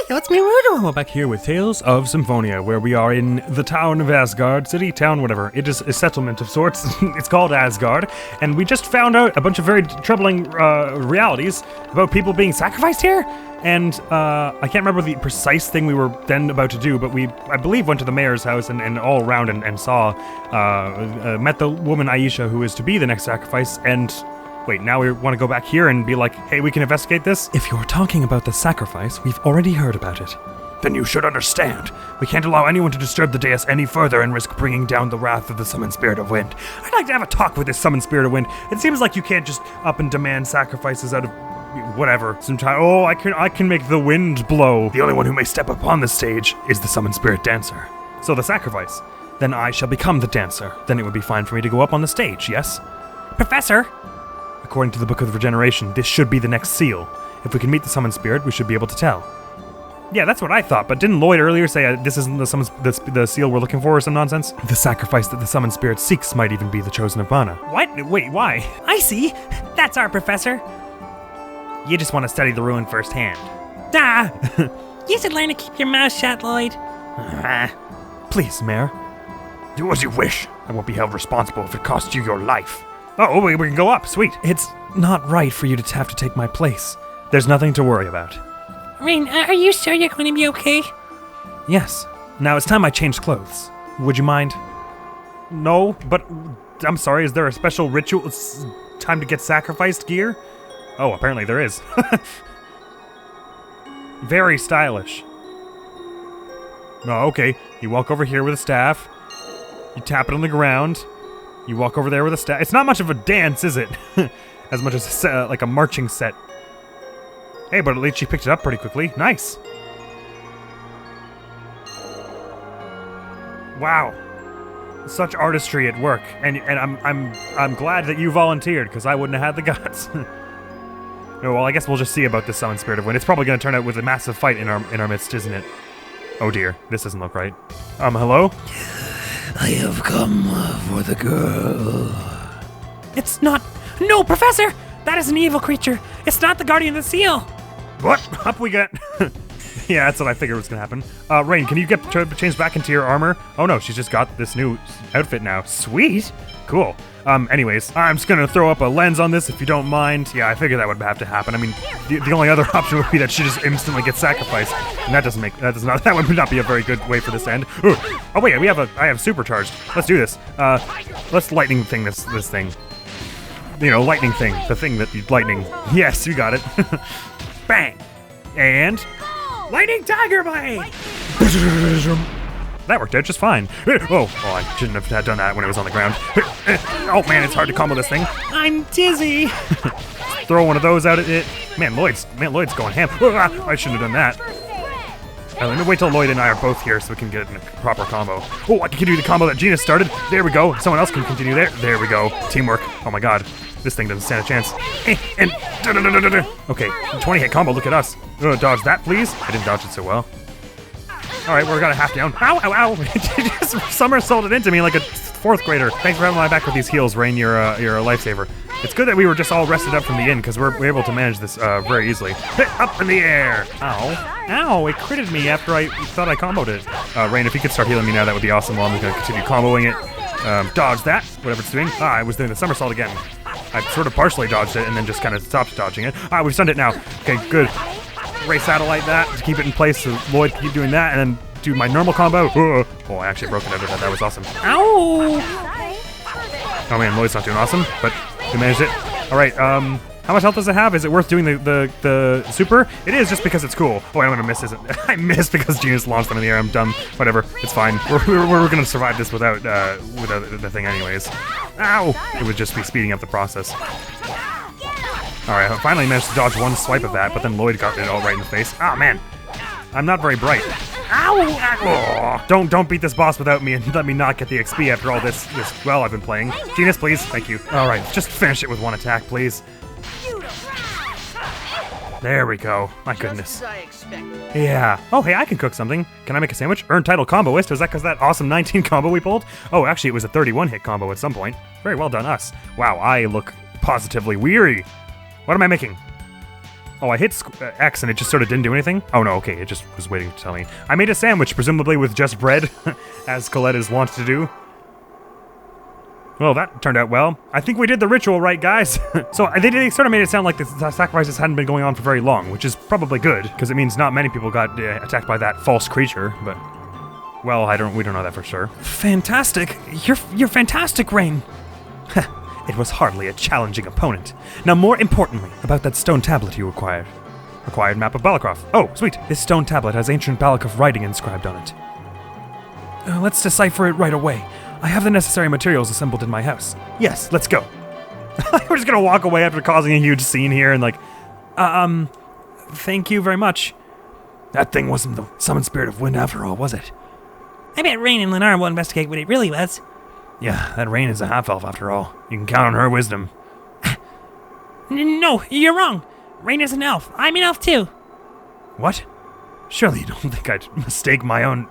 Hello, it's me, Rudo. We're back here with Tales of Symphonia, where we are in the town of Asgard, city, town, whatever. It is a settlement of sorts. It's called Asgard, and we just found out a bunch of very troubling realities about people being sacrificed here. And I can't remember the precise thing we were then about to do, but we, I believe, went to the mayor's house and all around and saw, met the woman Aisha, who is to be the next sacrifice, and... Wait, now we want to go back here and be like, hey, we can investigate this? If you're talking about the sacrifice, we've already heard about it. Then you should understand. We can't allow anyone to disturb the dais any further and risk bringing down the wrath of the summoned spirit of wind. I'd like to have a talk with this summoned spirit of wind. It seems like you can't just up and demand sacrifices out of whatever. Sometimes, oh, I can make the wind blow. The only one who may step upon the stage is the summoned spirit dancer. So the sacrifice. Then I shall become the dancer. Then it would be fine for me to go up on the stage, yes? Professor! According to the Book of Regeneration, this should be the next seal. If we can meet the summoned spirit, we should be able to tell. Yeah, that's what I thought, but didn't Lloyd earlier say this isn't the seal we're looking for or some nonsense? The sacrifice that the summoned spirit seeks might even be the chosen of mana. What? Wait, why? I see. That's our professor. You just want to study the ruin firsthand. Ah! You should learn to keep your mouth shut, Lloyd. Please, Mayor. Do as you wish. I won't be held responsible if it costs you your life. Oh, we can go up, sweet. It's not right for you to have to take my place. There's nothing to worry about. Rain, are you sure you're going to be okay? Yes. Now it's time I changed clothes. Would you mind? No, but I'm sorry, is there a special ritual time to get sacrificed gear? Oh, apparently there is. Very stylish. No, okay. You walk over here with a staff. You tap it on the ground. You walk over there with a staff. It's not much of a dance, is it? As much as like a marching set. Hey, but at least she picked it up pretty quickly. Nice. Wow. Such artistry at work, and I'm glad that you volunteered because I wouldn't have had the guts. Oh, well, I guess we'll just see about this summoned spirit of wind. It's probably going to turn out with a massive fight in our midst, isn't it? Oh dear, this doesn't look right. Hello? I have come for the girl. It's not... No, Professor! That is an evil creature. It's not the Guardian of the Seal. What? Up we get. Yeah, that's what I figured was going to happen. Rain, can you get changed back into your armor? Oh no, she's just got this new outfit now. Sweet. Cool. Anyways, I'm just gonna throw up a lens on this if you don't mind. Yeah, I figured that would have to happen. I mean, the only other option would be that she just instantly gets sacrificed, and that would not be a very good way for this to end. Ooh. Oh wait, I have supercharged. Let's do this. Let's lightning thing this thing. You know, lightning thing, the thing that lightning. Yes, you got it. Bang, and lightning tiger blade. That worked out just fine. Oh, I shouldn't have done that when it was on the ground. Oh man, it's hard to combo this thing. I'm dizzy. Throw one of those out at it. Man, Lloyd's going ham. I shouldn't have done that. Let me wait till Lloyd and I are both here so we can get in a proper combo. Oh, I can continue the combo that Gina started. There we go. Someone else can continue there. There we go. Teamwork. Oh my god. This thing doesn't stand a chance. And okay, 20 hit combo. Look at us. Dodge that, please. I didn't dodge it so well. Alright, we're gonna half down. Ow, ow, ow! It just somersaulted into me like a 4th grader. Thanks for having my back with these heals, Rain. You're a lifesaver. It's good that we were just all rested up from the inn, because we're able to manage this very easily. Up in the air! Ow. Ow, it critted me after I thought I comboed it. Rain, if you could start healing me now, that would be awesome while I'm gonna continue comboing it. Dodge that, whatever it's doing. I was doing the somersault again. I sort of partially dodged it and then just kind of stopped dodging it. We've stunned it now. Okay, good. Ray satellite that to keep it in place so Lloyd can keep doing that and then do my normal combo. Oh, I actually broke it out of that. That was awesome. Ow! Oh man, Lloyd's not doing awesome, but we managed it. Alright, how much health does it have? Is it worth doing the super? It is, just because it's cool. Oh, I'm gonna miss, isn't I missed because Genius launched them in the air. I'm dumb. Whatever. It's fine. We're gonna survive this without the thing anyways. Ow! It would just be speeding up the process. Alright, I finally managed to dodge one swipe of that, but then Lloyd got it all right in the face. Ah, man. I'm not very bright. Ow! Oh, don't beat this boss without me and let me not get the XP after all this well I've been playing. Genius, please. Thank you. Alright, just finish it with one attack, please. There we go. My goodness. Yeah. Oh, hey, I can cook something. Can I make a sandwich? Untitled comboist. Was that because that awesome 19 combo we pulled? Oh, actually, it was a 31 hit combo at some point. Very well done, us. Wow, I look positively weary. What am I making? Oh, I hit X and it just sort of didn't do anything? Oh no, okay, it just was waiting to tell me. I made a sandwich, presumably with just bread, as Colette is wont to do. Well, that turned out well. I think we did the ritual right, guys. So they sort of made it sound like the sacrifices hadn't been going on for very long, which is probably good, because it means not many people got attacked by that false creature, but... Well, we don't know that for sure. Fantastic. You're fantastic, Rain. It was hardly a challenging opponent. Now, more importantly, about that stone tablet you acquired. Acquired map of Balakrof. Oh, sweet. This stone tablet has ancient Balakrof writing inscribed on it. Let's decipher it right away. I have the necessary materials assembled in my house. Yes, let's go. We're just gonna walk away after causing a huge scene here and like, thank you very much. That thing wasn't the summoned spirit of wind after all, was it? I bet Rain and Lennar will investigate what it really was. Yeah, that Rain is a half-elf after all. You can count on her wisdom. No, you're wrong. Rain is an elf. I'm an elf too. What? Surely you don't think I'd mistake my own...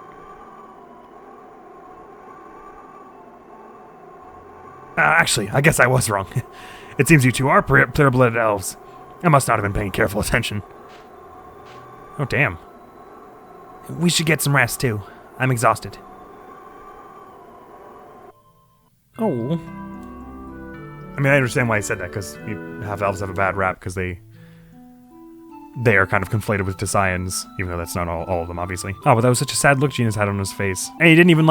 Actually, I guess I was wrong. It seems you two are pure-blooded elves. I must not have been paying careful attention. Oh, damn. We should get some rest too. I'm exhausted. Oh. I mean, I understand why he said that, because half-elves have a bad rap, because they are kind of conflated with Desians, even though that's not all of them, obviously. Oh, but that was such a sad look Gina's had on his face. And he didn't even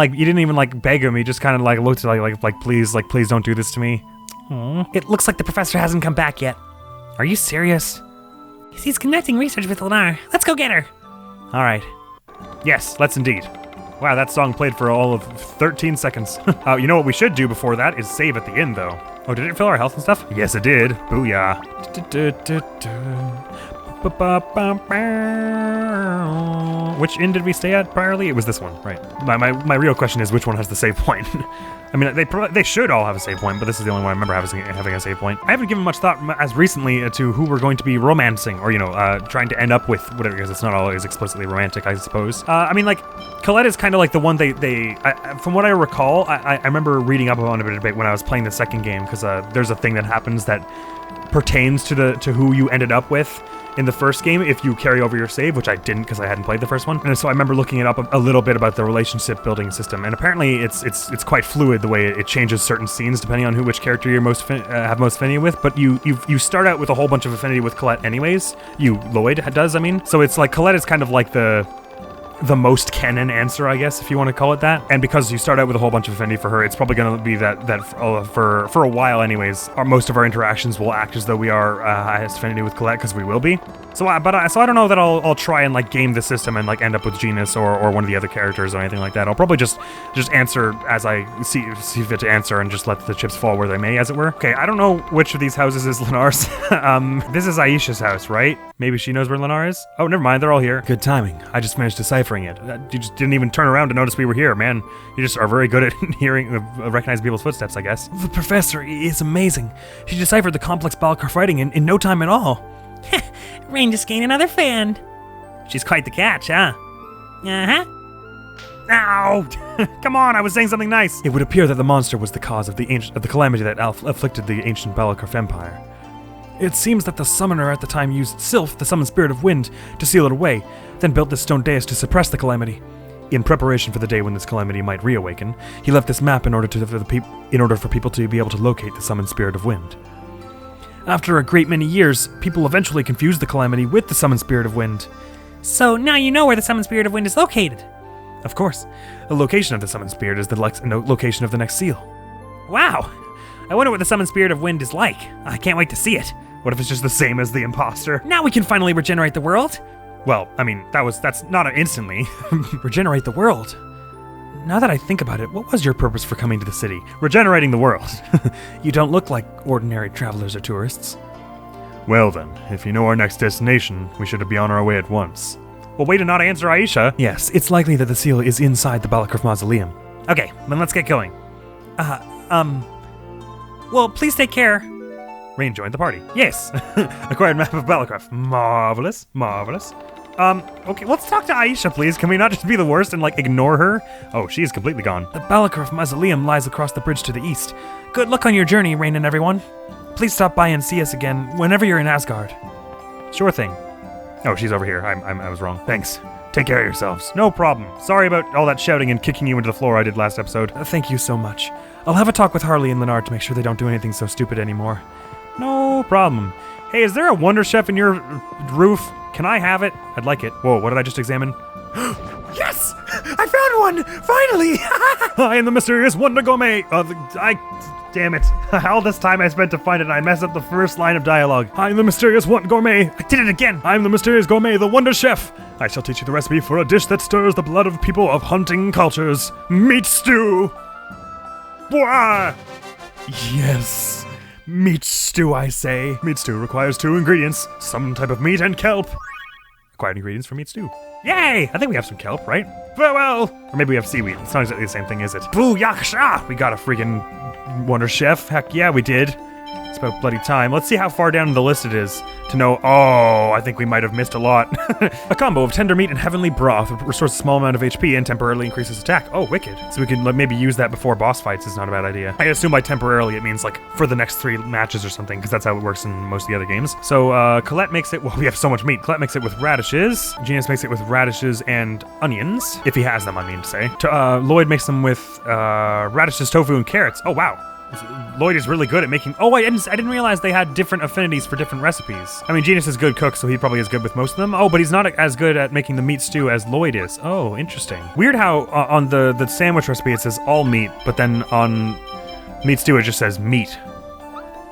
beg him. He just kind of like looked like please don't do this to me. Aww. It looks like the professor hasn't come back yet. Are you serious? He's conducting research with Lennar. Let's go get her. All right. Yes, let's indeed. Wow, that song played for all of 13 seconds. You know what we should do before that is save at the end, though. Oh, did it fill our health and stuff? Yes, it did. Booyah. Which inn did we stay at priorly? It was this one, right? My real question is which one has the save point? I mean, they should all have a save point, but this is the only one I remember having a save point. I haven't given much thought as recently to who we're going to be romancing, or, trying to end up with, whatever, because it's not always explicitly romantic, I suppose. I mean, like, Colette is kind of like the one from what I recall, I remember reading up on it a bit when I was playing the second game, because there's a thing that happens that pertains to who you ended up with in the first game if you carry over your save, which I didn't because I hadn't played the first one. And so I remember looking it up a little bit about the relationship building system, and apparently it's quite fluid the way it changes certain scenes depending on which character you're have most affinity with. But you start out with a whole bunch of affinity with Colette anyways. Lloyd does, I mean. So it's like Colette is kind of like the most canon answer, I guess, if you want to call it that. And because you start out with a whole bunch of affinity for her, it's probably going to be that for a while anyways, most of our interactions will act as though we are highest affinity with Colette, because we will be. So I don't know that I'll try and like game the system and like end up with Genus or one of the other characters or anything like that. I'll probably just answer as I see fit to answer and just let the chips fall where they may, as it were. Okay, I don't know which of these houses is Lennar's. This is Aisha's house, right? Maybe she knows where Lennar is? Oh, never mind, they're all here. Good timing. I just finished deciphering it. You just didn't even turn around to notice we were here, man. You just are very good at recognizing people's footsteps, I guess. The professor is amazing. She deciphered the complex Balakrof writing in no time at all. Rain just gained another fan. She's quite the catch, huh? Uh-huh. Ow! Come on, I was saying something nice. It would appear that the monster was the cause of the calamity that afflicted the ancient Balakrof Empire. It seems that the summoner at the time used Sylph, the summoned spirit of wind, to seal it away, then built this stone dais to suppress the calamity. In preparation for the day when this calamity might reawaken, he left this map in order for people to be able to locate the summoned spirit of wind. After a great many years, people eventually confused the calamity with the summoned spirit of wind. So now you know where the summoned spirit of wind is located. Of course. The location of the summoned spirit is the location of the next seal. Wow. I wonder what the summoned spirit of wind is like. I can't wait to see it. What if it's just the same as the imposter? Now we can finally regenerate the world. Well, I mean, that's not instantly. Regenerate the world. Now that I think about it, what was your purpose for coming to the city? Regenerating the world. You don't look like ordinary travelers or tourists. Well then, if you know our next destination, we should be on our way at once. Well, way to not answer Aisha. Yes, it's likely that the seal is inside the Balakrof Mausoleum. Okay, then let's get going. Well, please take care. Rain joined the party. Yes! Acquired map of Balakrof. Marvelous, marvelous. Okay, let's talk to Aisha, please. Can we not just be the worst and, like, ignore her? Oh, she is completely gone. The Balakrof Mausoleum lies across the bridge to the east. Good luck on your journey, Rain and everyone. Please stop by and see us again whenever you're in Asgard. Sure thing. Oh, she's over here. I was wrong. Thanks. Take care of yourselves. No problem. Sorry about all that shouting and kicking you into the floor I did last episode. Thank you so much. I'll have a talk with Harley and Leonard to make sure they don't do anything so stupid anymore. No problem. Hey, is there a Wonder Chef in your roof? Can I have it? I'd like it. Whoa, what did I just examine? Yes! I found one! Finally! I am the mysterious Wonder Gourmet. Damn it. All this time I spent to find it and I messed up the first line of dialogue. I am the mysterious Wonder Gourmet. I did it again! I am the mysterious gourmet, the Wonder Chef. I shall teach you the recipe for a dish that stirs the blood of people of hunting cultures. Meat stew. Bwah! Yes. Meat stew, I say. Meat stew requires 2 ingredients. Some type of meat and kelp. Required ingredients for meat stew. Yay! I think we have some kelp, right? Farewell! Or maybe we have seaweed. It's not exactly the same thing, is it? Boo yaksha! We got a freaking Wonder Chef. Heck yeah, we did. It's about bloody time. Let's see how far down the list it is to know. Oh, I think we might have missed a lot. A combo of tender meat and heavenly broth restores a small amount of HP and temporarily increases attack. Oh, wicked. So we can maybe use that before boss fights is not a bad idea. I assume by temporarily it means like for the next 3 matches or something, because that's how it works in most of the other games. So Colette makes it, well, we have so much meat. Colette makes it with radishes. Genius makes it with radishes and onions, if he has them, I mean to say. Lloyd makes them with radishes, tofu, and carrots. Oh, wow. Lloyd is really good at making. Oh, I didn't realize they had different affinities for different recipes. I mean, Genius is a good cook, so he probably is good with most of them. Oh, but he's not as good at making the meat stew as Lloyd is. Oh, interesting. Weird how on the sandwich recipe it says all meat, but then on meat stew it just says meat.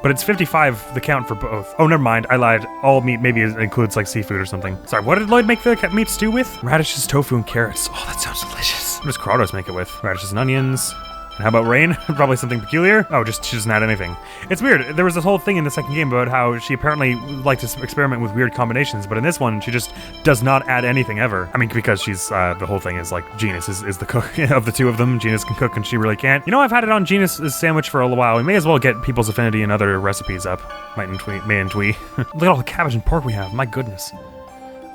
But it's 55 the count for both. Oh, never mind. I lied. All meat maybe includes like seafood or something. Sorry, what did Lloyd make the meat stew with? Radishes, tofu, and carrots. Oh, that sounds delicious. What does Kratos make it with? Radishes and onions. And how about Rain? Probably something peculiar? Oh, she doesn't add anything. It's weird. There was this whole thing in the second game about how she apparently liked to experiment with weird combinations, but in this one, she just does not add anything ever. I mean, because she's, the whole thing is like, Genius is the cook of the 2 of them. Genius can cook and she really can't. You know, I've had it on Genius' sandwich for a while. We may as well get people's affinity and other recipes up. May and twee. Look at all the cabbage and pork we have. My goodness.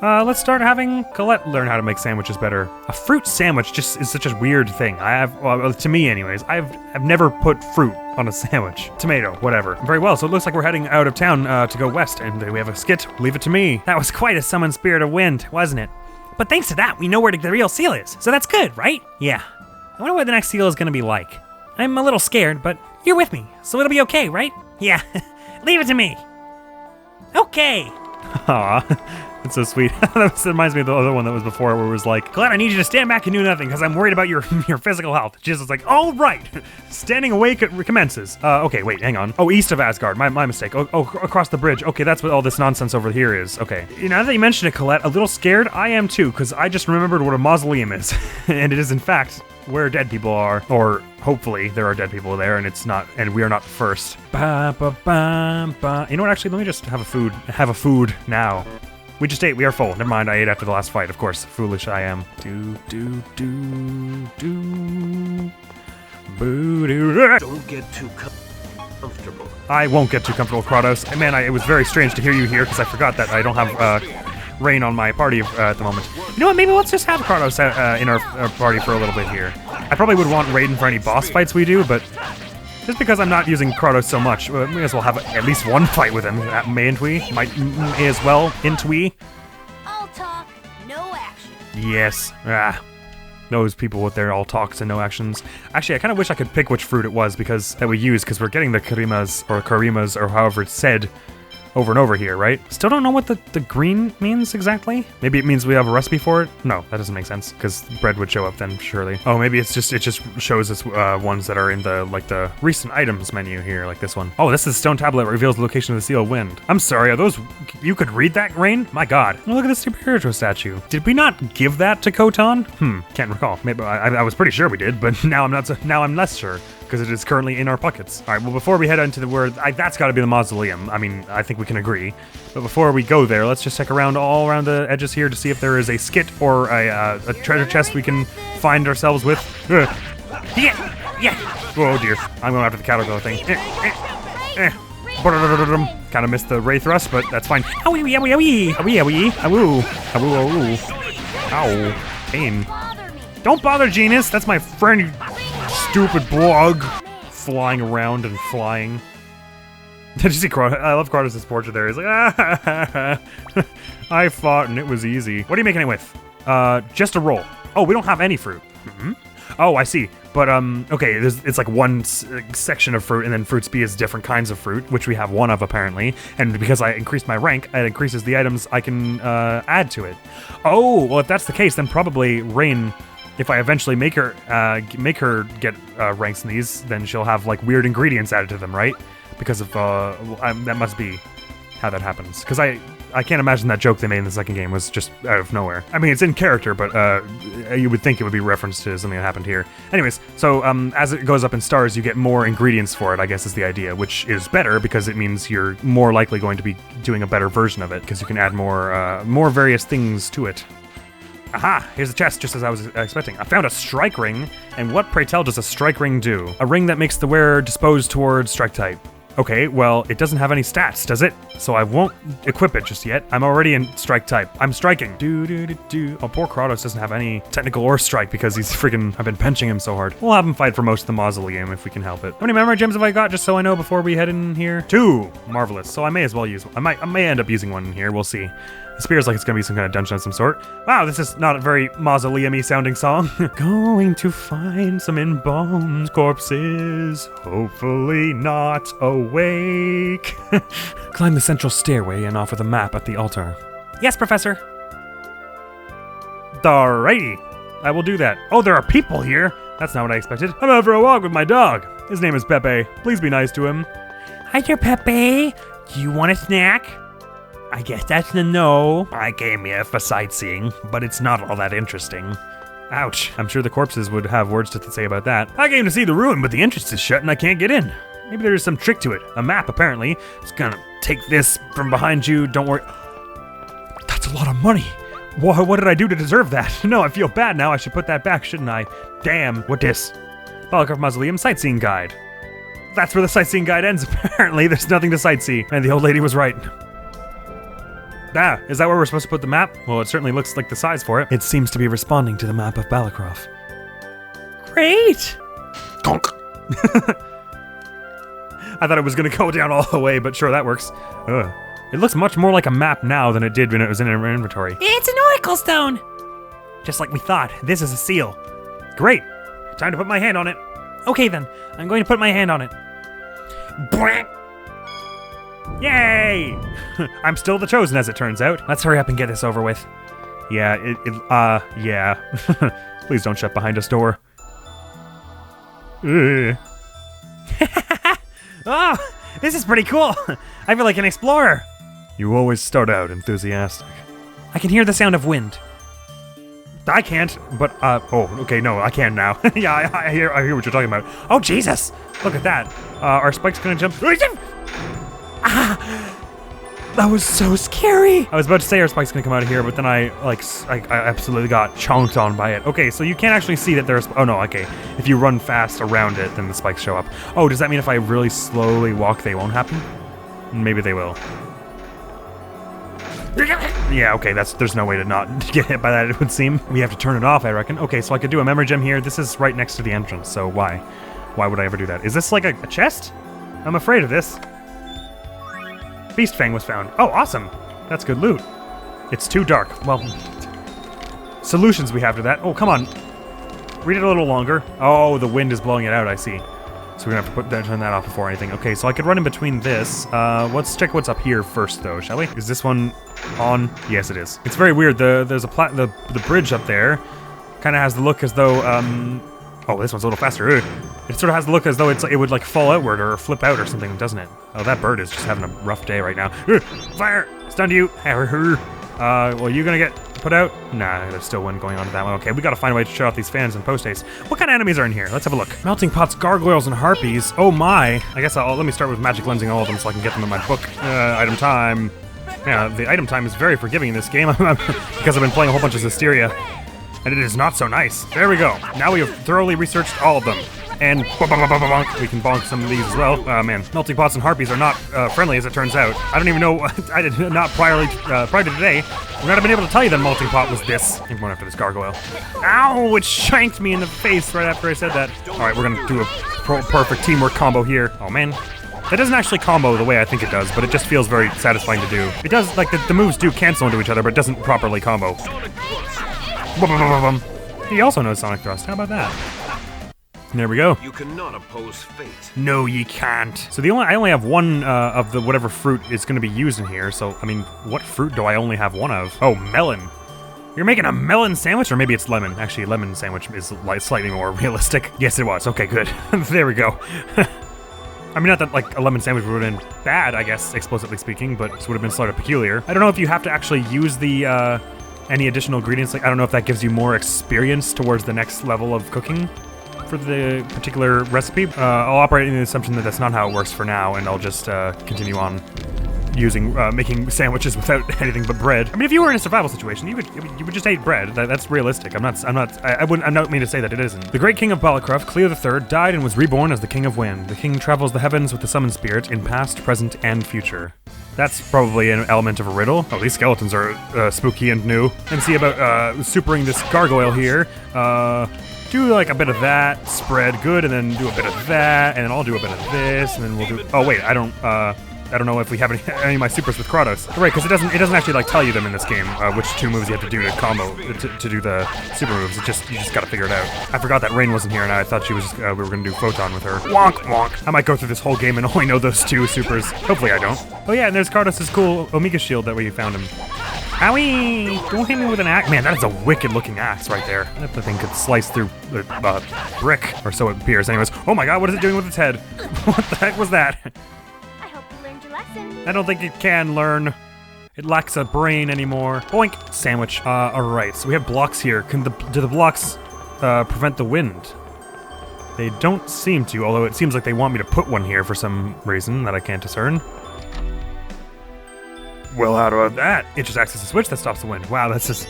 Let's start having Colette learn how to make sandwiches better. A fruit sandwich just is such a weird thing. Well, to me anyways, I've never put fruit on a sandwich. Tomato, whatever. Very well, so it looks like we're heading out of town to go west, and we have a skit. Leave it to me. That was quite a summon spirit of wind, wasn't it? But thanks to that, we know where the real seal is, so that's good, right? Yeah. I wonder what the next seal is gonna be like. I'm a little scared, but you're with me, so it'll be okay, right? Yeah. Leave it to me. Okay. Aw. It's so sweet. That reminds me of the other one that was before where it was like, Colette, I need you to stand back and do nothing because I'm worried about your physical health. Jesus like, all right. Standing awake commences. Okay, wait, hang on. Oh, east of Asgard. My mistake. Oh, across the bridge. Okay, that's what all this nonsense over here is. Okay. You know, now that you mentioned it, Colette, a little scared. I am too, because I just remembered what a mausoleum is. And it is, in fact, where dead people are. Or hopefully there are dead people there and we are not the first. Ba, ba, ba, ba. You know what, actually, let me just have a food now. We just ate. We are full. Never mind. I ate after the last fight. Of course. Foolish I am. Don't get too comfortable. I won't get too comfortable, Kratos. Man, it was very strange to hear you here because I forgot that I don't have Rain on my party at the moment. You know what? Maybe let's just have Kratos in our party for a little bit here. I probably would want Raiden for any boss fights we do, but just because I'm not using Kratos so much, we may as well have at least one fight with him. May as well in twee. All talk, no action. Yes. Those people with their all talks and no actions. Actually, I kind of wish I could pick which fruit it was that we use, because we're getting the karimas, or however it's said, over and over here, right? Still don't know what the green means exactly. Maybe it means we have a recipe for it? No, that doesn't make sense, because bread would show up then, surely. Oh, maybe it just shows us ones that are in the recent items menu here, like this one. Oh, this is stone tablet that reveals the location of the seal of wind. I'm sorry, are those, you could read that, Rain? My god. Oh, look at this Superior statue. Did we not give that to Khoton? Can't recall. Maybe I was pretty sure we did, but now I'm less sure, because it is currently in our pockets. All right, well, before we head into the word, that's got to be the mausoleum. I mean, I think we can agree. But before we go there, let's just check around all around the edges here to see if there is a skit or a treasure chest we can find ourselves with. Yeah. Oh dear, I'm going after the caterpillar thing. Kind of missed the ray thrust, but that's fine. Ow, pain. Don't bother, Genius. That's my friend, you stupid blog. Flying around and flying. Did you see Kratos? I love Kratos' portrait there. He's like, ah, I fought and it was easy. What are you making it with? Just a roll. Oh, we don't have any fruit. Oh, I see. But, okay, it's like one section of fruit, and then fruits B is different kinds of fruit, which we have one of, apparently. And because I increased my rank, it increases the items I can add to it. Oh, well, if that's the case, then probably Rain, if I eventually make her get ranks in these, then she'll have, like, weird ingredients added to them, right? Because of, that must be how that happens. Because I can't imagine that joke they made in the second game was just out of nowhere. I mean, it's in character, but you would think it would be reference to something that happened here. Anyways, so as it goes up in stars, you get more ingredients for it, I guess is the idea, which is better because it means you're more likely going to be doing a better version of it because you can add more various things to it. Aha! Here's the chest, just as I was expecting. I found a strike ring, and what, pray tell, does a strike ring do? A ring that makes the wearer disposed towards strike type. Okay, well, it doesn't have any stats, does it? So I won't equip it just yet. I'm already in strike type. I'm striking. Oh, poor Kratos doesn't have any technical or strike because he's freaking... I've been pinching him so hard. We'll have him fight for most of the Mausoleum if we can help it. How many memory gems have I got, just so I know before we head in here? 2! Marvelous. So I may as well use one. I may end up using one in here. We'll see. It appears like it's gonna be some kind of dungeon of some sort. Wow, this is not a very Mausoleum-y sounding song. Going to find some embalmed corpses, hopefully not awake. Climb the central stairway and offer the map at the altar. Yes, Professor. Alrighty, I will do that. Oh, there are people here. That's not what I expected. I'm out for a walk with my dog. His name is Pepe. Please be nice to him. Hi there, Pepe. Do you want a snack? I guess that's a no. I came here for sightseeing, but it's not all that interesting. Ouch. I'm sure the corpses would have words to say about that. I came to see the ruin, but the entrance is shut and I can't get in. Maybe there's some trick to it. A map, apparently. It's gonna take this from behind you. Don't worry. That's a lot of money. What did I do to deserve that? No, I feel bad now. I should put that back, shouldn't I? Damn. What this? Balacroft Mausoleum Sightseeing Guide. That's where the sightseeing guide ends, apparently. There's nothing to sightsee. And the old lady was right. Ah, is that where we're supposed to put the map? Well, it certainly looks like the size for it. It seems to be responding to the map of Balacroft. Great! Gonk! I thought it was gonna go down all the way, but sure, that works. Ugh. It looks much more like a map now than it did when it was in our inventory. It's an oracle stone! Just like we thought, this is a seal. Great! Time to put my hand on it. Okay then, I'm going to put my hand on it. Bwah! Yay! I'm still the chosen, as it turns out. Let's hurry up and get this over with. Yeah, yeah. Please don't shut behind us door. Oh, this is pretty cool. I feel like an explorer. You always start out enthusiastic. I can hear the sound of wind. I can't, but, oh, okay, no, I can now. Yeah, I hear what you're talking about. Oh, Jesus! Look at that. Are spikes gonna jump? Ah! That was so scary! I was about to say our spike's gonna come out of here, but then I absolutely got chonked on by it. Okay, so you can't actually see that there's, oh no, okay. If you run fast around it, then the spikes show up. Oh, does that mean if I really slowly walk, they won't happen? Maybe they will. Yeah, okay, there's no way to not get hit by that, it would seem. We have to turn it off, I reckon. Okay, so I could do a memory gem here. This is right next to the entrance, so why? Why would I ever do that? Is this like a chest? I'm afraid of this. Beast Fang was found. Oh, awesome. That's good loot. It's too dark. Well, solutions we have to that. Oh, come on. Read it a little longer. Oh, the wind is blowing it out, I see. So we're gonna have to turn that off before anything. Okay, so I could run in between this. Let's check what's up here first, though, shall we? Is this one on? Yes, it is. It's very weird. There's a the bridge up there kind of has the look as though oh, this one's a little faster. Ugh. It sort of has the look as though it would like fall outward or flip out or something, doesn't it? Oh, that bird is just having a rough day right now. Ugh. Fire! Stun you! Well, you gonna get put out? Nah, there's still one going on to that one. Okay, we gotta find a way to shut off these fans and post haste. What kind of enemies are in here? Let's have a look. Melting pots, gargoyles, and harpies. Oh my! I guess let me start with magic lensing all of them so I can get them in my book. Item time. Yeah, the item time is very forgiving in this game because I've been playing a whole bunch of Hysteria. And it is not so nice. There we go. Now we have thoroughly researched all of them. And we can bonk some of these as well. Man, melting pots and harpies are not friendly, as it turns out. I don't even know. I did not prior to today. Would not have been able to tell you that melting pot was this. I'm going after this gargoyle. Ow! It shanked me in the face right after I said that. All right, we're gonna do a perfect teamwork combo here. Oh man, That doesn't actually combo the way I think it does, but it just feels very satisfying to do. It does, like, the moves do cancel into each other, but it doesn't properly combo. He also knows Sonic Thrust. How about that? There we go. You cannot oppose fate. No, ye can't. So I only have one of the whatever fruit is going to be used in here. So, I mean, what fruit do I only have one of? Oh, melon. You're making a melon sandwich? Or maybe it's lemon. Actually, lemon sandwich is slightly more realistic. Yes, it was. Okay, good. There we go. I mean, not that, like, a lemon sandwich would have been bad, I guess, explicitly speaking, but this would have been sort of peculiar. I don't know if you have to actually use the, any additional ingredients. Like, I don't know if that gives you more experience towards the next level of cooking for the particular recipe. I'll operate in the assumption that that's not how it works for now, and I'll just continue on using making sandwiches without anything but bread. I mean, if you were in a survival situation, you would just eat bread. That's realistic. I'm not mean to say that it isn't. The great king of Balacruf, Cleo III, died and was reborn as the King of Wind. The king travels the heavens with the summon spirit in past, present, and future. That's probably an element of a riddle. Oh, these skeletons are spooky and new. And see about supering this gargoyle here. Do like a bit of that, spread good, and then do a bit of that, and then I'll do a bit of this, and then we'll do. Oh wait, I don't know if we have any of my supers with Kratos. Right, because it doesn't actually like tell you them in this game which 2 moves you have to do to combo to do the super moves. You just gotta figure it out. I forgot that Rain wasn't here, and I thought she was just, we were gonna do Photon with her. Wonk wonk. I might go through this whole game and only know those 2 supers. Hopefully I don't. Oh yeah, and there's Kratos' cool Omega shield that we found him. Owie! Don't hit me with an axe. Man, that is a wicked looking axe right there. That thing could slice through a brick, or so it appears. Anyways, oh my god, what is it doing with its head? What the heck was that? I hope you learned your lesson. I don't think it can learn. It lacks a brain anymore. Boink! Sandwich. Alright, so we have blocks here. Do the blocks prevent the wind? They don't seem to, although it seems like they want me to put one here for some reason that I can't discern. Well, how about that? It just acts as a switch that stops the wind. Wow, that's just...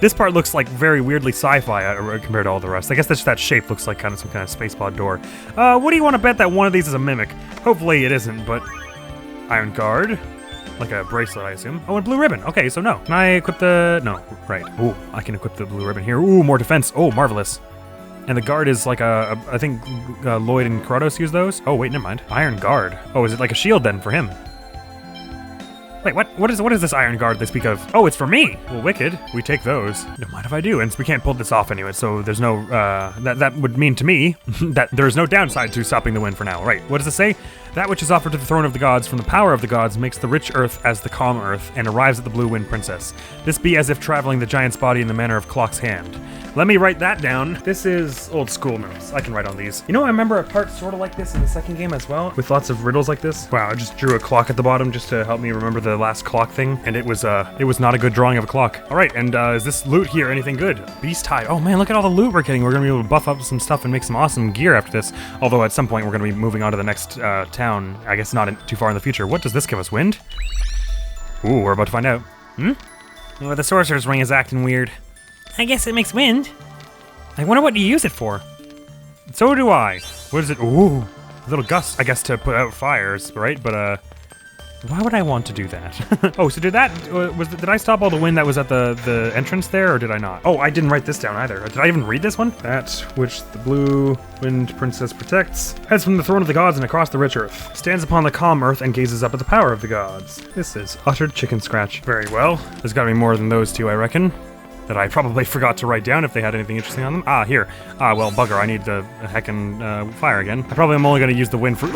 This part looks like very weirdly sci-fi compared to all the rest. I guess that shape looks like kind of some kind of space pod door. What do you want to bet that one of these is a mimic? Hopefully it isn't, but... Iron guard. Like a bracelet, I assume. Oh, and blue ribbon. Okay, so no. Can I equip the... No, right. Ooh, I can equip the blue ribbon here. Ooh, more defense. Oh, marvelous. And the guard is like I think Lloyd and Kratos use those. Oh, wait, never mind. Iron guard. Oh, is it like a shield then for him? Wait, what is this iron guard they speak of? Oh, it's for me! Well, wicked. We take those. Don't mind if I do, and we can't pull this off anyway, so there's no, that would mean to me that there's no downside to stopping the wind for now. Right, what does it say? That which is offered to the throne of the gods from the power of the gods makes the rich earth as the calm earth, and arrives at the blue wind princess. This be as if traveling the giant's body in the manner of clock's hand. Let me write that down. This is old school notes. I can write on these. You know, I remember a part sort of like this in the second game as well, with lots of riddles like this. Wow, I just drew a clock at the bottom just to help me remember the last clock thing, and it was not a good drawing of a clock. All right, and is this loot here anything good? Beast hide. Oh man, look at all the loot we're getting. We're gonna be able to buff up some stuff and make some awesome gear after this. Although at some point we're gonna be moving on to the next town. I guess not too far in the future. What does this give us? Wind? Ooh, we're about to find out. Well, the sorcerer's ring is acting weird. I guess it makes wind. I wonder what you use it for. So do I. What is it? Ooh, a little gust, I guess, to put out fires, right? But why would I want to do that? Oh, so did I stop all the wind that was at the entrance there, or did I not? Oh, I didn't write this down either. Did I even read this one? That which the blue wind princess protects heads from the throne of the gods and across the rich earth, stands upon the calm earth and gazes up at the power of the gods. This is utter chicken scratch. Very well. There's got to be more than those two, I reckon. That I probably forgot to write down if they had anything interesting on them. Ah, here. Ah, well, bugger, I need the heckin' fire again. I probably am only gonna use the wind for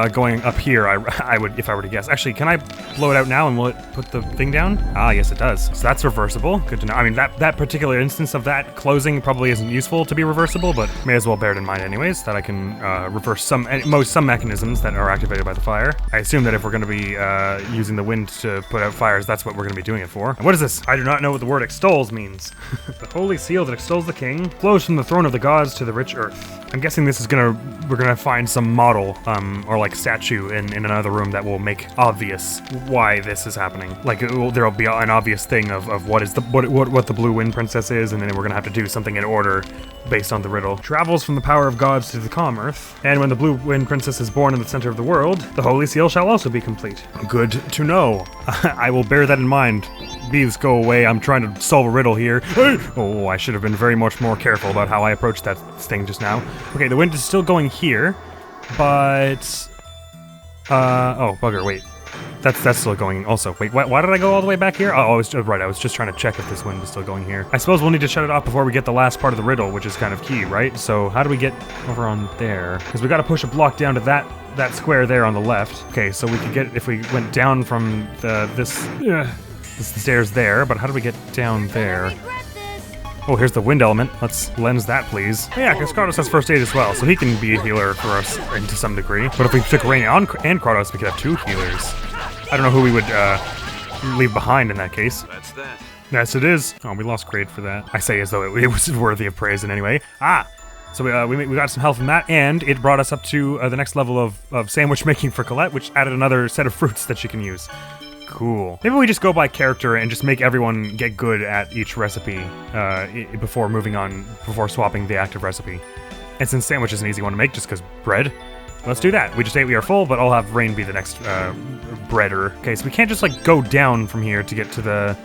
going up here, I would, if I were to guess. Actually, can I blow it out now and will it put the thing down? Ah, yes it does. So that's reversible. Good to know. I mean, that particular instance of that closing probably isn't useful to be reversible, but may as well bear it in mind anyways, that I can reverse some mechanisms that are activated by the fire. I assume that if we're gonna be using the wind to put out fires, that's what we're gonna be doing it for. And what is this? I do not know what the word extols means. The holy seal that extols the king flows from the throne of the gods to the rich earth. I'm guessing this is we're gonna find some model, or like statue in another room that will make obvious why this is happening. Like there'll be an obvious thing of what the blue wind princess is, and then we're gonna have to do something in order based on the riddle. Travels from the power of gods to the calm earth, and when the blue wind princess is born in the center of the world, the holy seal shall also be complete. Good to know. I will bear that in mind. Bees, go away. I'm trying to solve a riddle here. Oh, I should have been very much more careful about how I approached that thing just now. Okay, the wind is still going here, but Oh, bugger, wait. That's still going also. Wait, why did I go all the way back here? Oh, I was right. I was just trying to check if this wind is still going here. I suppose we'll need to shut it off before we get the last part of the riddle, which is kind of key, right? So how do we get over on there? Because we got to push a block down to that square there on the left. Okay, so we could get, if we went down from this stairs there, but how do we get down there? Oh, here's the wind element. Let's lens that, please. Oh, yeah, because Kratos has first aid as well, so he can be a healer for us to some degree. But if we took Rain and Kratos, we could have 2 healers. I don't know who we would leave behind in that case. That's that. Yes, it is. Oh, we lost grade for that. I say as though it was worthy of praise in any way. So we got some health from that, and it brought us up to the next level of sandwich making for Colette, which added another set of fruits that she can use. Cool. Maybe we just go by character and just make everyone get good at each recipe before moving on, before swapping the active recipe. And since sandwich is an easy one to make, just because bread, let's do that. We just ate we are full, but I'll have Rain be the next breader. Okay, so we can't just like go down from here to get to the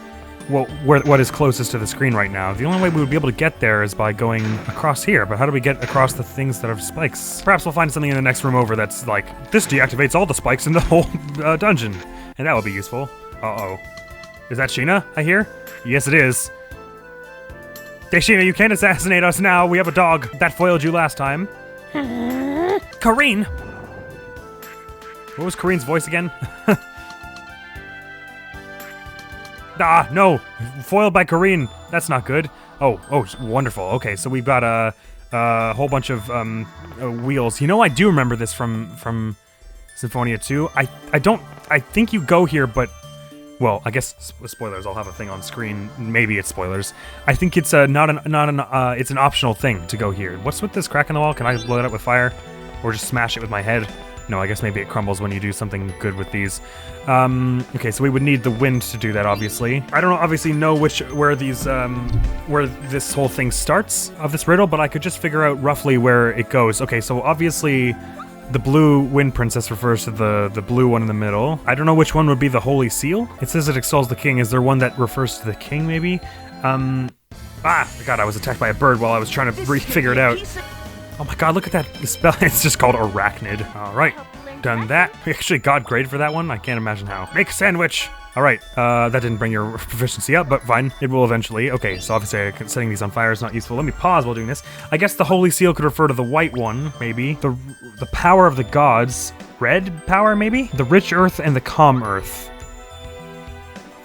what is closest to the screen right now. The only way we would be able to get there is by going across here, but how do we get across the things that have spikes? Perhaps we'll find something in the next room over that's like, this deactivates all the spikes in the whole dungeon. And that would be useful. Uh-oh. Is that Sheena, I hear? Yes, it is. Hey, Sheena, you can't assassinate us now. We have a dog. That foiled you last time. Kareen! What was Kareen's voice again? No. Foiled by Kareen. That's not good. Oh, wonderful. Okay, so we've got a whole bunch of wheels. You know, I do remember this from Symphonia 2. I think you go here, but, well, I guess spoilers. I'll have a thing on screen. Maybe it's spoilers. I think it's it's an optional thing to go here. What's with this crack in the wall? Can I blow it up with fire, or just smash it with my head? No, I guess maybe it crumbles when you do something good with these. Okay, so we would need the wind to do that, obviously. I don't obviously know where this whole thing starts of this riddle, but I could just figure out roughly where it goes. Okay, so obviously the blue wind princess refers to the blue one in the middle. I don't know which one would be the holy seal. It says it extols the king. Is there one that refers to the king, maybe? God, I was attacked by a bird while I was trying to figure it out. Oh my god, look at that spell. It's just called Arachnid. Alright, done that. We actually got grade for that one. I can't imagine how. Make sandwich! Alright, that didn't bring your proficiency up, but fine. It will eventually. Okay, so obviously setting these on fire is not useful. Let me pause while doing this. I guess the holy seal could refer to the white one, maybe. The power of the gods. Red power, maybe? The rich earth and the calm earth.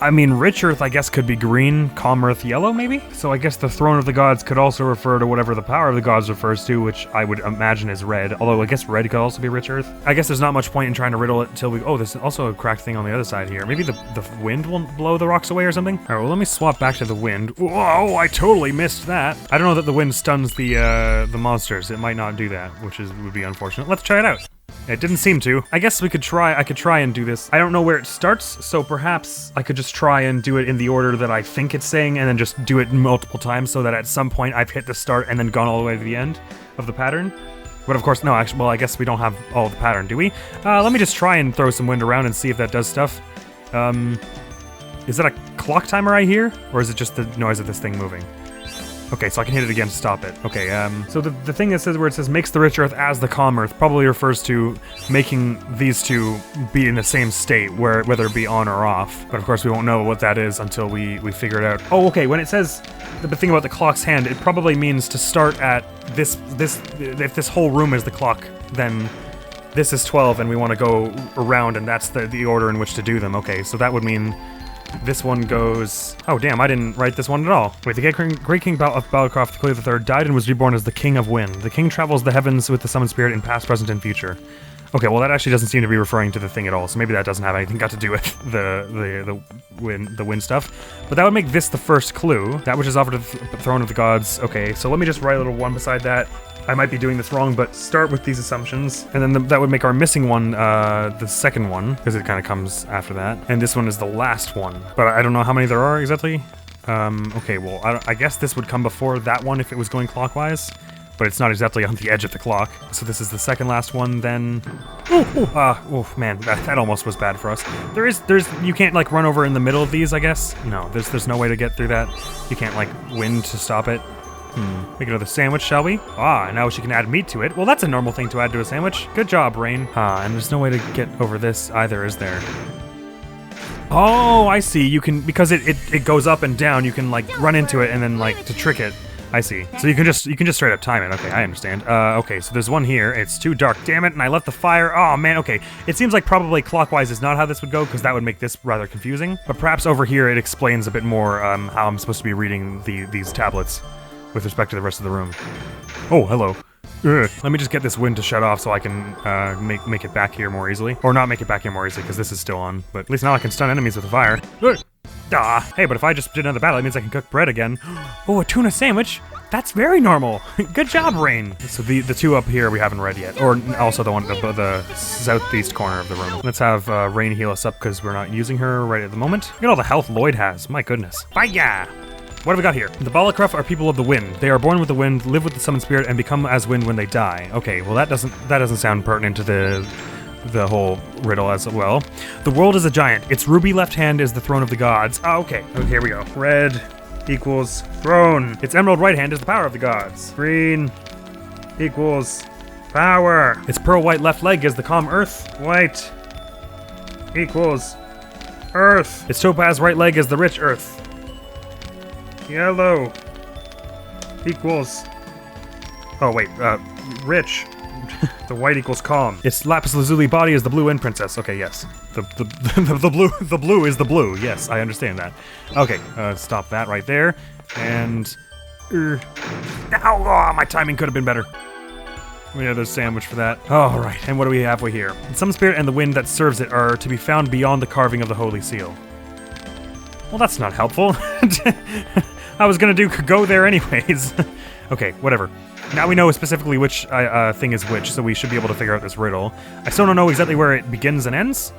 I mean, rich earth, I guess, could be green, calm earth, yellow, maybe? So I guess the throne of the gods could also refer to whatever the power of the gods refers to, which I would imagine is red. Although I guess red could also be rich earth. I guess there's not much point in trying to riddle it until we... Oh, there's also a cracked thing on the other side here. Maybe the wind will blow the rocks away or something? All right, well, let me swap back to the wind. Whoa, I totally missed that. I don't know that the wind stuns the monsters. It might not do that, which would be unfortunate. Let's try it out. It didn't seem to. I guess I could try and do this. I don't know where it starts, so perhaps I could just try and do it in the order that I think it's saying, and then just do it multiple times so that at some point I've hit the start and then gone all the way to the end of the pattern. But of course, no, actually, well, I guess we don't have all the pattern, do we? Let me just try and throw some wind around and see if that does stuff. Is that a clock timer I hear? Or is it just the noise of this thing moving? Okay, so I can hit it again to stop it. Okay, so the thing that says where it says makes the rich earth as the calm earth probably refers to making these two be in the same state, whether it be on or off. But of course we won't know what that is until we figure it out. Oh, okay, when it says the thing about the clock's hand, it probably means to start at this if this whole room is the clock, then this is 12 and we want to go around and that's the order in which to do them. Okay, so that would mean this one goes... Oh, damn, I didn't write this one at all. Wait, the great king of Battlecroft, Clear III, died and was reborn as the King of Wind. The king travels the heavens with the summoned spirit in past, present, and future. Okay, well, that actually doesn't seem to be referring to the thing at all, so maybe that doesn't have anything got to do with the wind stuff. But that would make this the first clue. That which is offered to the throne of the gods. Okay, so let me just write a little one beside that. I might be doing this wrong, but start with these assumptions. And then that would make our missing one the second one, because it kind of comes after that. And this one is the last one. But I don't know how many there are exactly. Okay, well, I guess this would come before that one if it was going clockwise. But it's not exactly on the edge of the clock. So this is the second last one, then... Oh, man, that almost was bad for us. You can't, like, run over in the middle of these, I guess? No, there's no way to get through that. You can't, like, wind to stop it. Make another sandwich, shall we? Ah, and now she can add meat to it. Well, that's a normal thing to add to a sandwich. Good job, Rain. Ah, and there's no way to get over this either, is there? Oh, I see. You can, because it goes up and down, you can like run into it and then like to trick it. I see. So you can just straight up time it. Okay, I understand. Okay, so there's one here. It's too dark. Damn it, and I left the fire. Oh man, okay. It seems like probably clockwise is not how this would go, because that would make this rather confusing. But perhaps over here it explains a bit more how I'm supposed to be reading these tablets with respect to the rest of the room. Oh, hello. Ugh. Let me just get this wind to shut off so I can make it back here more easily. Or not make it back here more easily, because this is still on. But at least now I can stun enemies with the fire. Ugh. Ah, hey, but if I just did another battle, it means I can cook bread again. Oh, a tuna sandwich? That's very normal. Good job, Rain. So the two up here we haven't read yet. Or also the one at the southeast corner of the room. Let's have Rain heal us up because we're not using her right at the moment. Look at all the health Lloyd has. My goodness. Fire! What have we got here? The Balakruff are people of the wind. They are born with the wind, live with the summoned spirit, and become as wind when they die. Okay, well that doesn't sound pertinent to the whole riddle as well. The world is a giant. Its ruby left hand is the throne of the gods. Oh, okay. Okay, here we go. Red equals throne. Its emerald right hand is the power of the gods. Green equals power. Its pearl white left leg is the calm earth. White equals earth. Its topaz right leg is the rich earth. Yellow equals... Oh, wait. Rich. The white equals calm. Its lapis lazuli body is the blue wind princess. Okay, yes. The blue is the blue. Yes, I understand that. Okay, stop that right there. And... Ow, oh, my timing could have been better. We have a sandwich for that. All right, and what do we have here? Some spirit and the wind that serves it are to be found beyond the carving of the holy seal. Well, that's not helpful. I was gonna go there anyways. Okay, whatever. Now we know specifically which thing is which, so we should be able to figure out this riddle. I still don't know exactly where it begins and ends,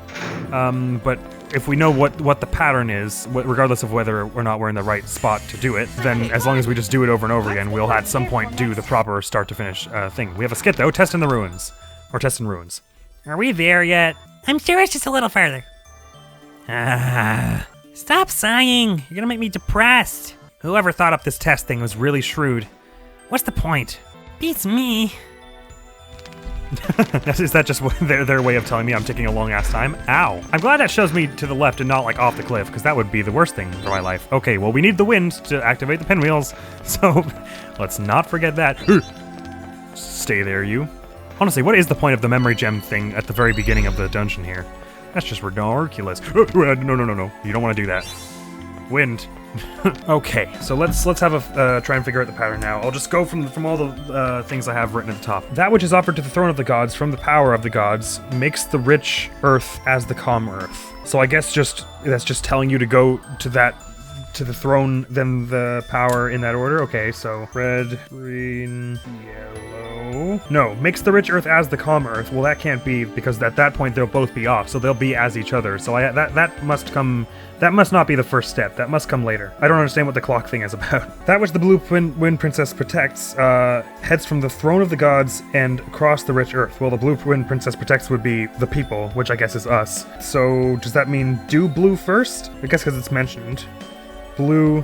but if we know what the pattern is, regardless of whether or not we're in the right spot to do it, then as long as we just do it over and over again, we'll at some point do the proper start to finish thing. We have a skit though, Test in the Ruins. Or Test in Ruins. Are we there yet? I'm sure it's just a little further. Stop sighing. You're gonna make me depressed. Whoever thought up this test thing was really shrewd. What's the point? Beats me. Is that just their way of telling me I'm taking a long ass time? Ow. I'm glad that shows me to the left and not like off the cliff, because that would be the worst thing for my life. Okay, well we need the wind to activate the pinwheels, so let's not forget that. Stay there, you. Honestly, what is the point of the memory gem thing at the very beginning of the dungeon here? That's just ridiculous. No. You don't want to do that. Wind. Okay, so let's have a try and figure out the pattern now. I'll just go from all the things I have written at the top. That which is offered to the throne of the gods from the power of the gods makes the rich earth as the calm earth. So I guess that's just telling you to go to the throne, then the power in that order. Okay, so red, green, yellow. No, makes the rich earth as the calm earth. Well, that can't be, because at that point they'll both be off, so they'll be as each other. So that must come. That must not be the first step. That must come later. I don't understand what the clock thing is about. That which the blue wind princess protects heads from the throne of the gods and across the rich earth. Well, the blue wind princess protects would be the people, which I guess is us. So does that mean do blue first? I guess because it's mentioned. Blue,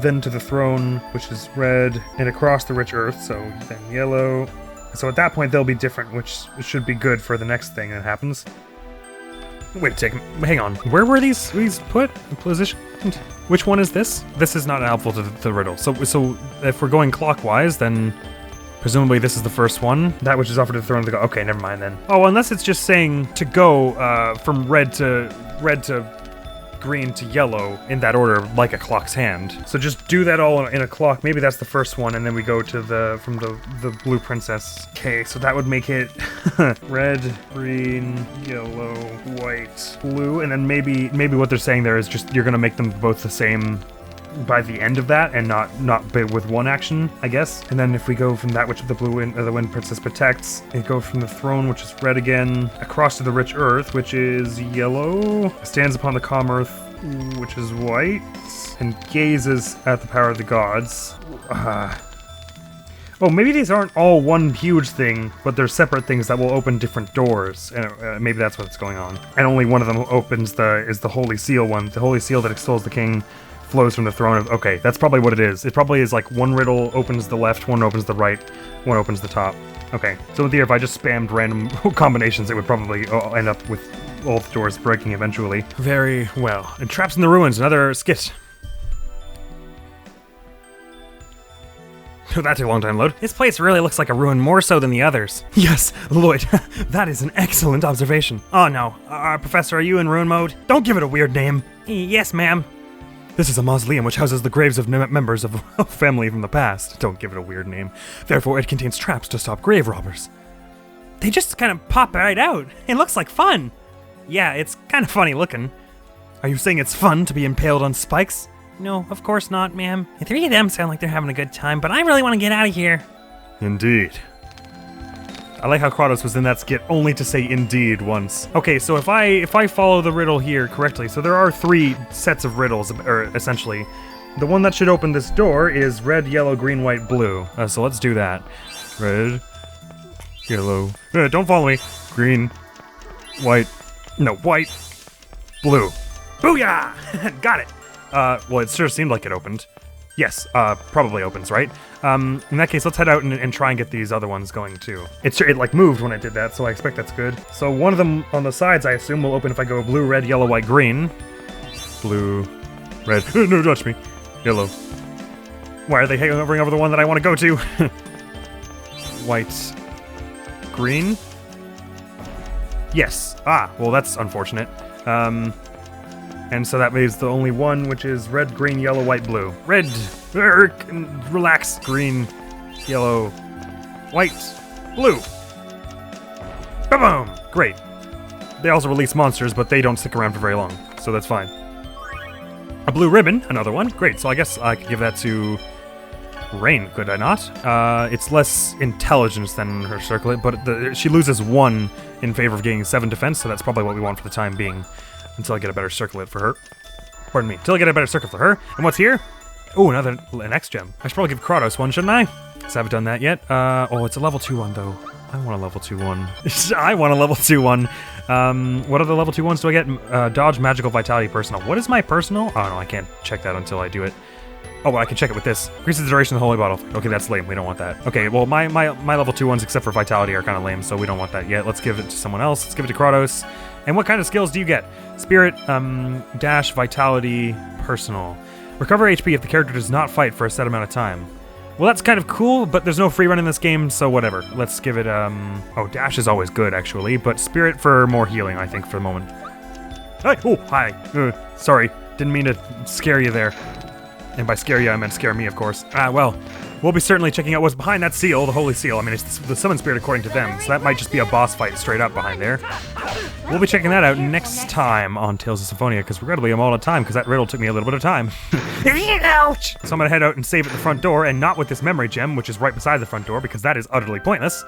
then to the throne, which is red, and across the rich earth, so then yellow. So at that point they'll be different, which should be good for the next thing that happens. Wait a second, hang on. Where were these put? Positioned? Which one is this? This is not helpful to the riddle. So if we're going clockwise, then presumably this is the first one. That which is offered to the throne of the god. Okay, never mind then. Oh, unless it's just saying to go from red to green to yellow in that order, like a clock's hand. So just do that all in a clock. Maybe that's the first one, and then we go to from the blue princess. Okay, so that would make it red, green, yellow, white, blue, and then maybe what they're saying there is just you're gonna make them both the same by the end of that, and not with one action, I guess. And then if we go from that which the wind princess protects, it goes from the throne, which is red again, across to the rich earth, which is yellow, stands upon the calm earth, which is white, and gazes at the power of the gods. Oh, maybe these aren't all one huge thing, but they're separate things that will open different doors, and maybe that's what's going on. And only one of them opens is the holy seal one, the holy seal that extols the king flows from the throne of... Okay, that's probably what it is. It probably is like one riddle opens the left, one opens the right, one opens the top. Okay, so with the if I just spammed random combinations, it would probably end up with all the doors breaking eventually. Very well. And Traps in the Ruins, another skit. That took a long time to load. This place really looks like a ruin more so than the others. Yes, Lloyd, that is an excellent observation. Oh no. Professor, are you in ruin mode? Don't give it a weird name. Yes, ma'am. This is a mausoleum which houses the graves of members of a family from the past. Don't give it a weird name. Therefore, it contains traps to stop grave robbers. They just kind of pop right out. It looks like fun. Yeah, it's kind of funny looking. Are you saying it's fun to be impaled on spikes? No, of course not, ma'am. The three of them sound like they're having a good time, but I really want to get out of here. Indeed. I like how Kratos was in that skit only to say indeed once. Okay, so if I follow the riddle here correctly, so there are 3 sets of riddles, or essentially. The one that should open this door is red, yellow, green, white, blue. So let's do that. Red, yellow, don't follow me. Green, white, no, white, blue. Booyah! Got it. Well, it sure seemed like it opened. Yes, probably opens, right? In that case, let's head out and try and get these other ones going too. It like moved when I did that, so I expect that's good. So one of them on the sides, I assume, will open if I go blue, red, yellow, white, green. Blue, red, no, touch me. Yellow. Why are they hovering over the one that I want to go to? White, green. Yes. Well, that's unfortunate. And so that leaves the only one, which is red, green, yellow, white, blue. Red, relax, green, yellow, white, blue. Boom! Great. They also release monsters, but they don't stick around for very long, so that's fine. A blue ribbon, another one. Great, so I guess I could give that to Rain, could I not? It's less intelligence than her circlet, but she loses 1 in favor of gaining 7 defense, so that's probably what we want for the time being. Until I get a better circlet for her. Pardon me. Until I get a better circlet for her. And what's here? Oh, an X gem. I should probably give Kratos one, shouldn't I? Because I haven't done that yet. Oh, it's a level 2 one, though. I want a level 2 one. I want a level 2 one. What other level 2 ones do I get? Dodge, Magical, Vitality, Personal. What is my personal? Oh, no, I can't check that until I do it. Oh, well, I can check it with this. Increases the duration of the Holy Bottle. Okay, that's lame. We don't want that. Okay, well, my level 2 ones, except for Vitality, are kind of lame, so we don't want that yet. Let's give it to someone else. Let's give it to Kratos. And what kind of skills do you get? Spirit, Dash, Vitality, Personal. Recover HP if the character does not fight for a set amount of time. Well, that's kind of cool, but there's no free run in this game, so whatever. Let's give it, Oh, Dash is always good, actually, but Spirit for more healing, I think, for the moment. Hey! Oh, hi! Sorry, didn't mean to scare you there. And by scare you, I meant scare me, of course. Well, we'll be certainly checking out what's behind that seal, the Holy Seal. I mean, it's the Summon Spirit according to them, so that might just be a boss fight straight up behind there. We'll be checking that out next time on Tales of Symphonia, because regrettably I'm all out of time, because that riddle took me a little bit of time. Ouch! So I'm gonna head out and save at the front door, and not with this memory gem, which is right beside the front door, because that is utterly pointless.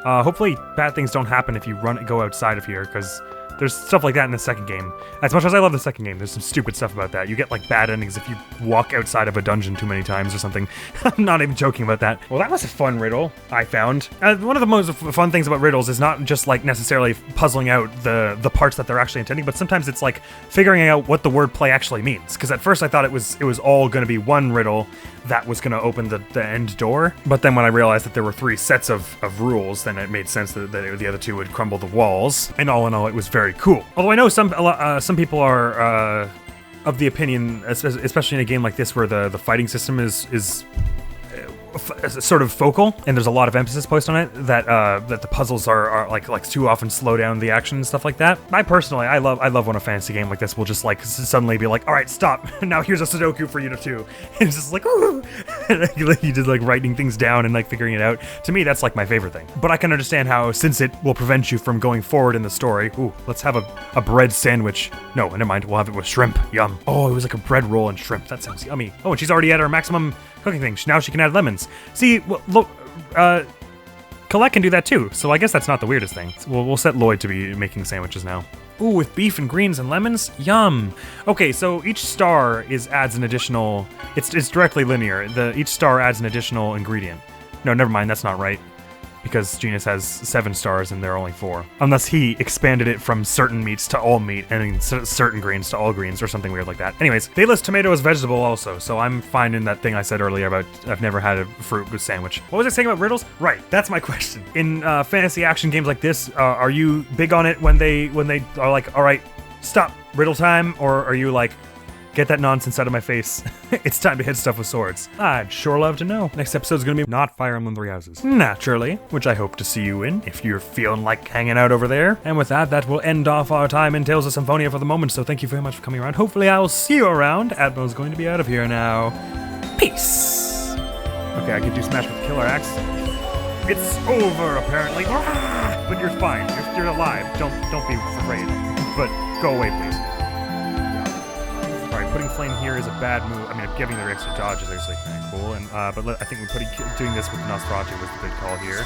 Hopefully bad things don't happen if you go outside of here, because there's stuff like that in the second game. As much as I love the second game, there's some stupid stuff about that. You get, like, bad endings if you walk outside of a dungeon too many times or something. I'm not even joking about that. Well, that was a fun riddle, I found. One of the most fun things about riddles is not just, like, necessarily puzzling out the parts that they're actually intending, but sometimes it's, like, figuring out what the wordplay actually means. Because at first I thought it was all going to be one riddle that was going to open the end door. But then when I realized that there were 3 sets of rules, then it made sense that the other 2 would crumble the walls. And all in all, it was very cool. Although I know some people are of the opinion, especially in a game like this where the fighting system is sort of focal and there's a lot of emphasis placed on it, that the puzzles are like too often slow down the action and stuff like that. I personally, I love when a fantasy game like this will just like suddenly be like, all right, stop. Now here's a Sudoku for you to do. And it's just like, ooh. You just like writing things down and like figuring it out. To me, that's like my favorite thing. But I can understand how, since it will prevent you from going forward in the story, ooh, let's have a bread sandwich. No, never mind. We'll have it with shrimp. Yum. Oh, it was like a bread roll and shrimp. That sounds yummy. Oh, and she's already at her maximum cooking thing. Now she can add lemons. See, well, look, Colette can do that too, so I guess that's not the weirdest thing. We'll set Lloyd to be making sandwiches now. Ooh, with beef and greens and lemons? Yum! Okay, so each star adds an additional... It's directly linear. Each star adds an additional ingredient. No, never mind, that's not right. because Genus has 7 stars and there are only 4. Unless he expanded it from certain meats to all meat and certain greens to all greens or something weird like that. Anyways, they list tomato as vegetable also, so I'm finding that thing I said earlier about I've never had a fruit with sandwich. What was I saying about riddles? Right, that's my question. In fantasy action games like this, are you big on it when they are like, all right, stop, riddle time, or are you like, get that nonsense out of my face. It's time to hit stuff with swords. I'd sure love to know. Next episode's gonna be not Fire Emblem Three Houses. Naturally, which I hope to see you in, if you're feeling like hanging out over there. And with that, that will end off our time in Tales of Symphonia for the moment, so thank you very much for coming around. Hopefully I'll see you around. Admiral's going to be out of here now. Peace! Okay, I can do Smash with the Killer Axe. It's over, apparently. But you're fine. You're alive. Don't be afraid. But go away, please. Alright, putting Flame here is a bad move. I mean, giving the extra dodge is actually kind of cool. And but I think doing this with Nosferatu was the good call here.